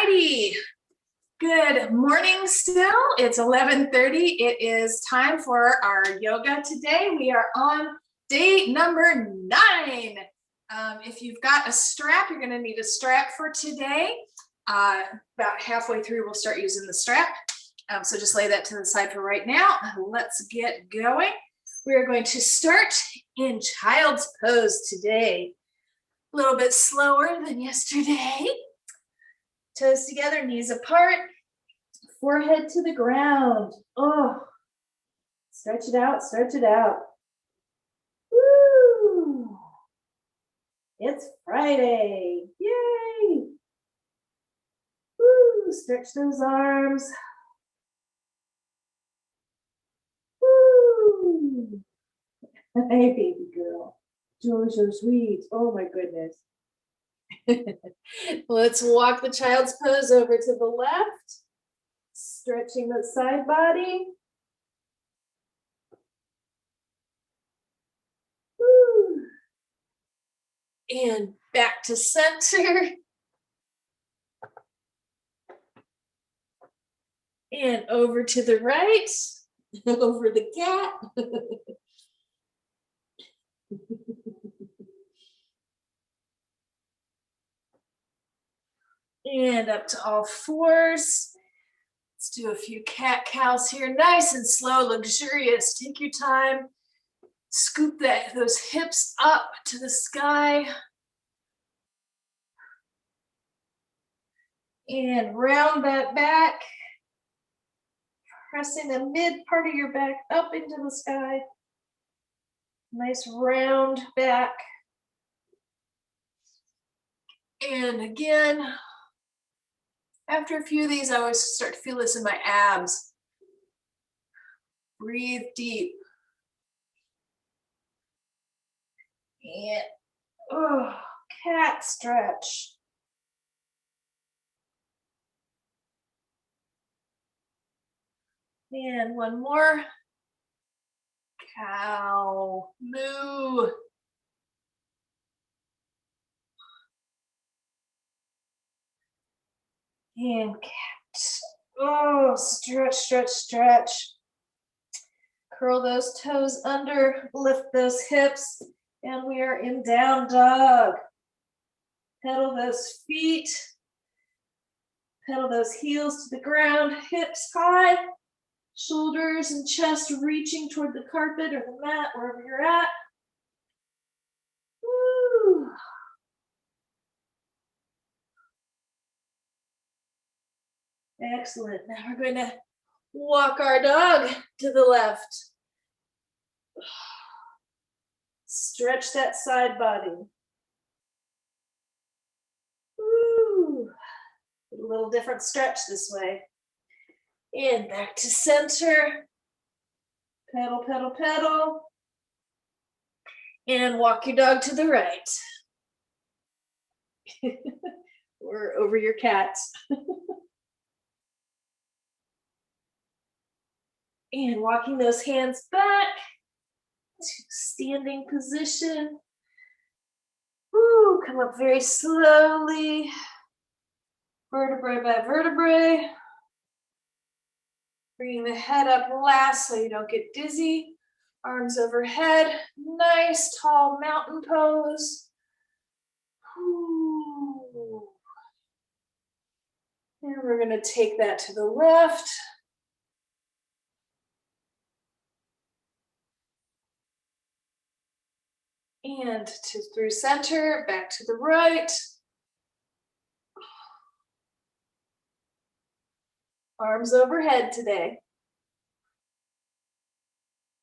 righty. Good morning still. It's 11:30. It is time for our yoga today. We are on day number 9. If you've got a strap, you're going to need a strap for today. About halfway through, we'll start using the strap. So just lay that to the side for right now. Let's get going. We are going to start in child's pose today. A little bit slower than yesterday. Toes together, knees apart, forehead to the ground. Oh, stretch it out, stretch it out. Woo! It's Friday. Yay! Woo! Stretch those arms. Woo! Hey, baby girl. Jojo sweet. Oh my goodness. Let's walk the child's pose over to the left, stretching the side body. Woo. And back to center. And over to the right, over the cat. And up to all fours. Let's do a few cat-cows here. Nice and slow, luxurious. Take your time. Scoop those hips up to the sky. And round that back. Pressing the mid part of your back up into the sky. Nice round back. And again, after a few of these, I always start to feel this in my abs. Breathe deep. And cat stretch. And one more. Cow, moo. And cat. Oh, stretch, stretch, stretch. Curl those toes under, lift those hips, and we are in down dog. Pedal those feet. Pedal those heels to the ground, hips high, shoulders and chest reaching toward the carpet or the mat, wherever you're at. Woo. Excellent. Now we're going to walk our dog to the left. Stretch that side body. Woo. A little different stretch this way. And back to center. Pedal, pedal, pedal. And walk your dog to the right. Or over your cat. And walking those hands back to standing position. Woo, come up very slowly. Vertebrae by vertebrae. Bringing the head up last so you don't get dizzy. Arms overhead. Nice tall mountain pose. Woo. And we're going to take that to the left. And through center, back to the right. Arms overhead today.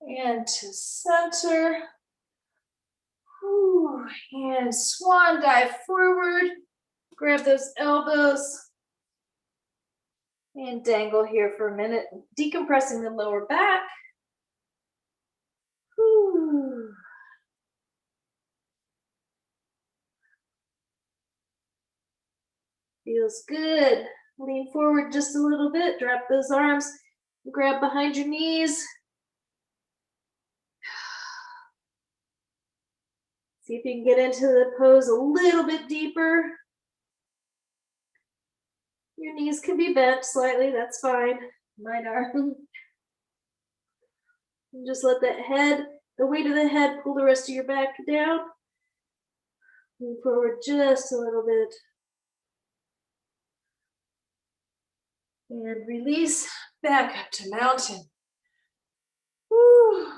And to center. Whew. And swan dive forward. Grab those elbows. And dangle here for a minute, decompressing the lower back. Whew. Feels good. Lean forward just a little bit, drop those arms, grab behind your knees. See if you can get into the pose a little bit deeper. Your knees can be bent slightly, that's fine. Mine are. And just let that head, the weight of the head, pull the rest of your back down. Move forward just a little bit. And release back up to mountain. Whew.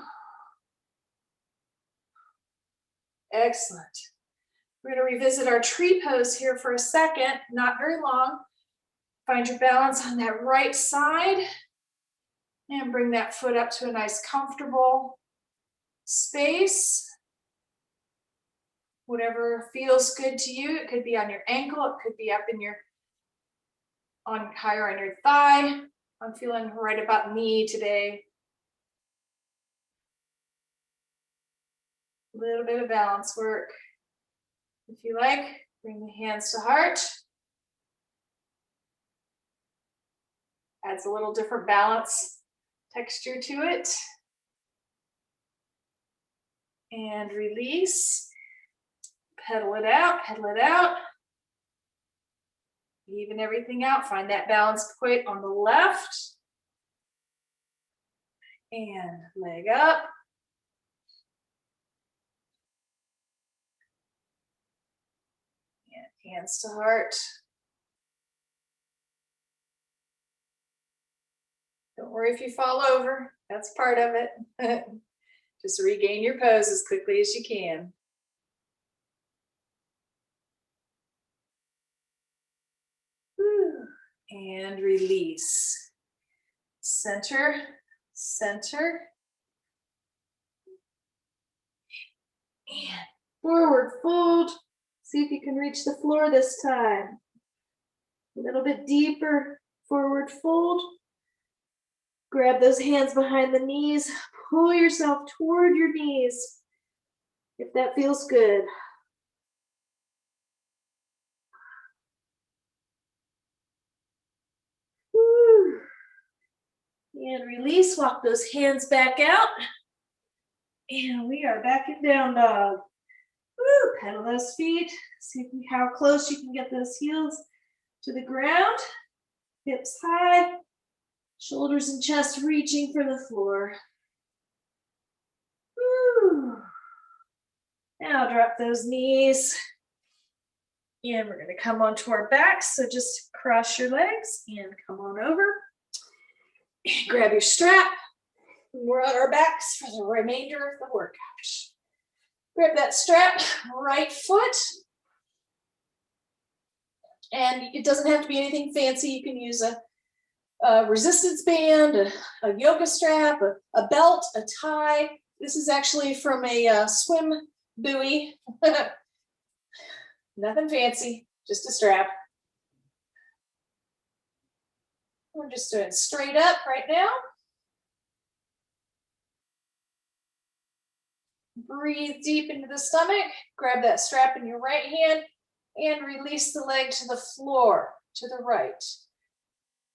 Excellent. We're going to revisit our tree pose here for a second, not very long. Find your balance on that right side and bring that foot up to a nice comfortable space. Whatever feels good to you. It could be on your ankle, it could be up in your, higher on your thigh. I'm feeling right about knee today. A little bit of balance work. If you like, bring the hands to heart. Adds a little different balance texture to it. And release. Pedal it out, pedal it out. Even everything out. Find that balanced point on the left. And leg up. And hands to heart. Don't worry if you fall over. That's part of it. Just regain your pose as quickly as you can. And release. Center, center. And forward fold. See if you can reach the floor this time. A little bit deeper, forward fold. Grab those hands behind the knees. Pull yourself toward your knees if that feels good. Woo. And release, walk those hands back out. And we are back in down dog. Woo. Pedal those feet. See how close you can get those heels to the ground. Hips high. Shoulders and chest reaching for the floor. Woo. Now drop those knees. And we're going to come onto our backs. So just cross your legs and come on over. Grab your strap. We're on our backs for the remainder of the workout. Grab that strap, right foot. And it doesn't have to be anything fancy. You can use a resistance band, a yoga strap, a belt, a tie. This is actually from a swim buoy. Nothing fancy, just a strap. We're just doing straight up right now. Breathe deep into the stomach. Grab that strap in your right hand and release the leg to the floor, to the right.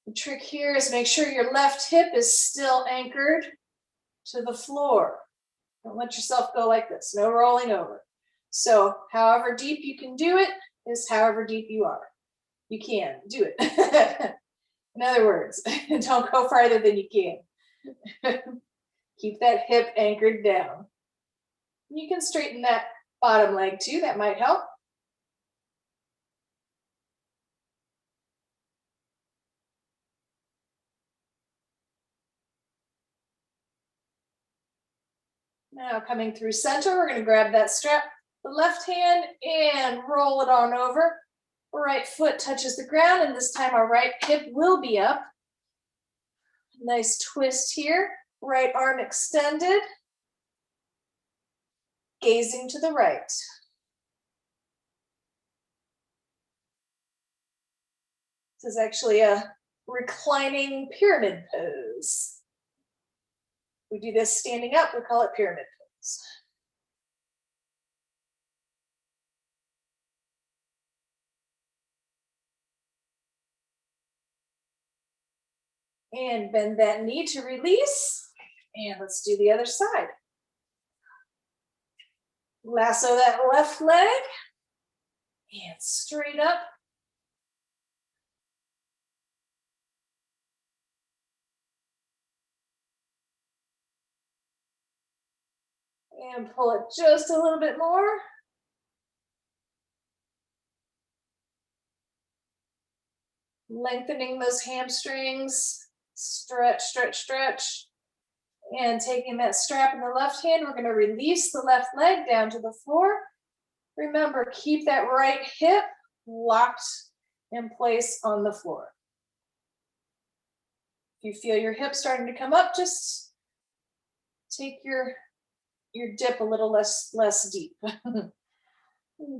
The trick here is make sure your left hip is still anchored to the floor. Don't let yourself go like this, no rolling over. So however deep you can do it is however deep you are. You can do it. In other words, don't go farther than you can. Keep that hip anchored down. You can straighten that bottom leg too, that might help. Now coming through center, we're going to grab that strap, the left hand, and roll it on over. Right foot touches the ground, and this time our right hip will be up. Nice twist here. Right arm extended. Gazing to the right. This is actually a reclining pyramid pose. We do this standing up, we call it pyramid pose. And bend that knee to release. And let's do the other side. Lasso that left leg. And straight up. And pull it just a little bit more. Lengthening those hamstrings. Stretch, stretch, stretch. And taking that strap in the left hand, we're going to release the left leg down to the floor. Remember, keep that right hip locked in place on the floor. If you feel your hip starting to come up, just take your dip a little less deep.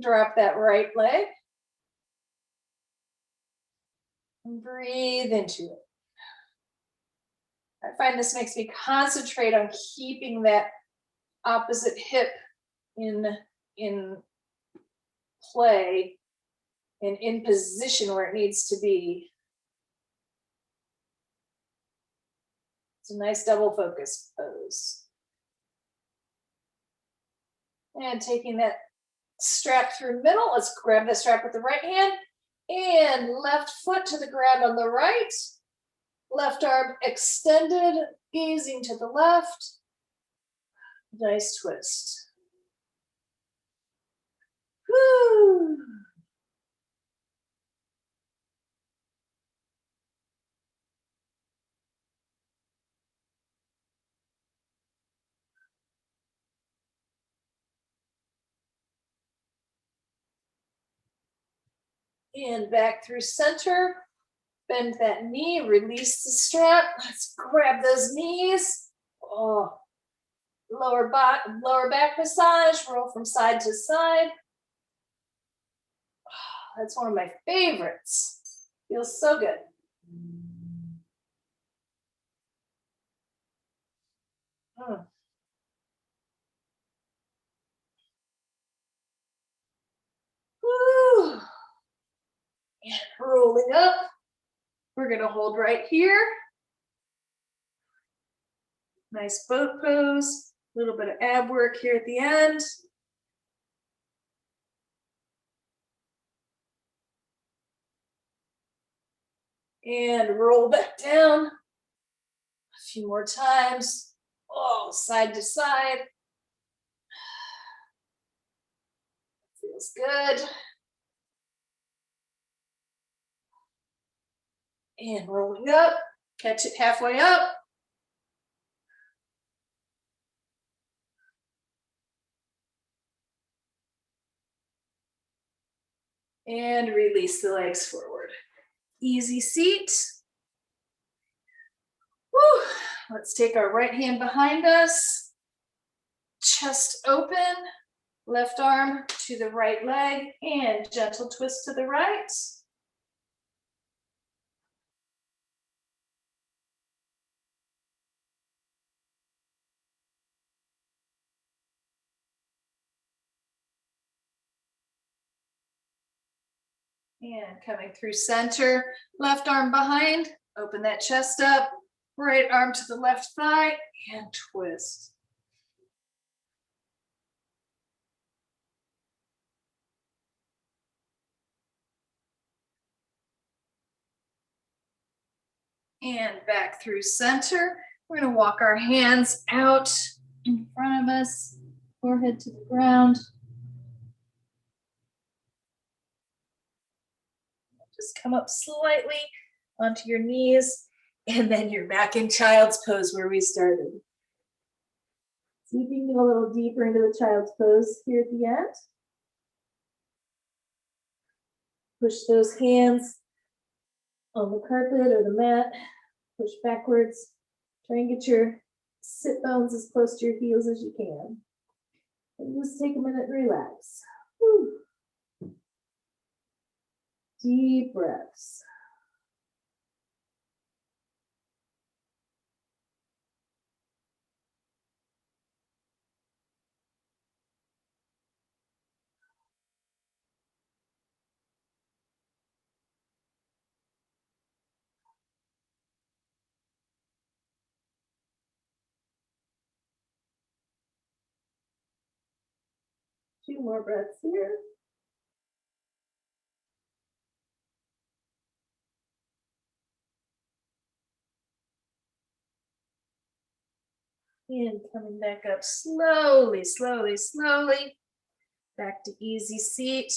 Drop that right leg. And breathe into it. I find this makes me concentrate on keeping that opposite hip in play and in position where it needs to be. It's a nice double focus pose. And taking that strap through middle, let's grab the strap with the right hand and left foot to the ground on the right. Left arm extended, gazing to the left. Nice twist. Woo. And back through center. Bend that knee, release the strap. Let's grab those knees. Oh, lower back massage, roll from side to side. Oh, that's one of my favorites. Feels so good. Woo. And rolling up. We're gonna hold right here. Nice boat pose. A little bit of ab work here at the end. And roll back down. A few more times. Oh, side to side. Feels good. And rolling up. Catch it halfway up. And release the legs forward. Easy seat. Woo. Let's take our right hand behind us. Chest open. Left arm to the right leg and gentle twist to the right. And coming through center, left arm behind, open that chest up, right arm to the left thigh and twist. And back through center. We're going to walk our hands out in front of us, forehead to the ground. Just come up slightly onto your knees, and then you're back in child's pose where we started. See if you can get a little deeper into the child's pose here at the end. Push those hands on the carpet or the mat. Push backwards. Try and get your sit bones as close to your heels as you can. And just take a minute and relax. Whew. Deep breaths. Two more breaths here. And coming back up slowly, slowly, slowly. Back to easy seat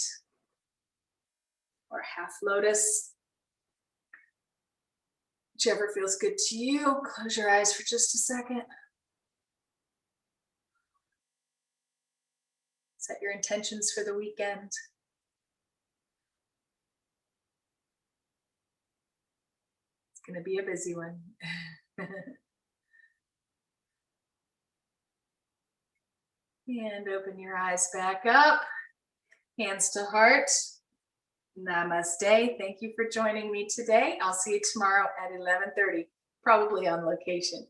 or half lotus. Whichever feels good to you. Close your eyes for just a second. Set your intentions for the weekend. It's going to be a busy one. And open your eyes back up. Hands to heart. Namaste. Thank you for joining me today. I'll see you tomorrow at 11:30, probably on location.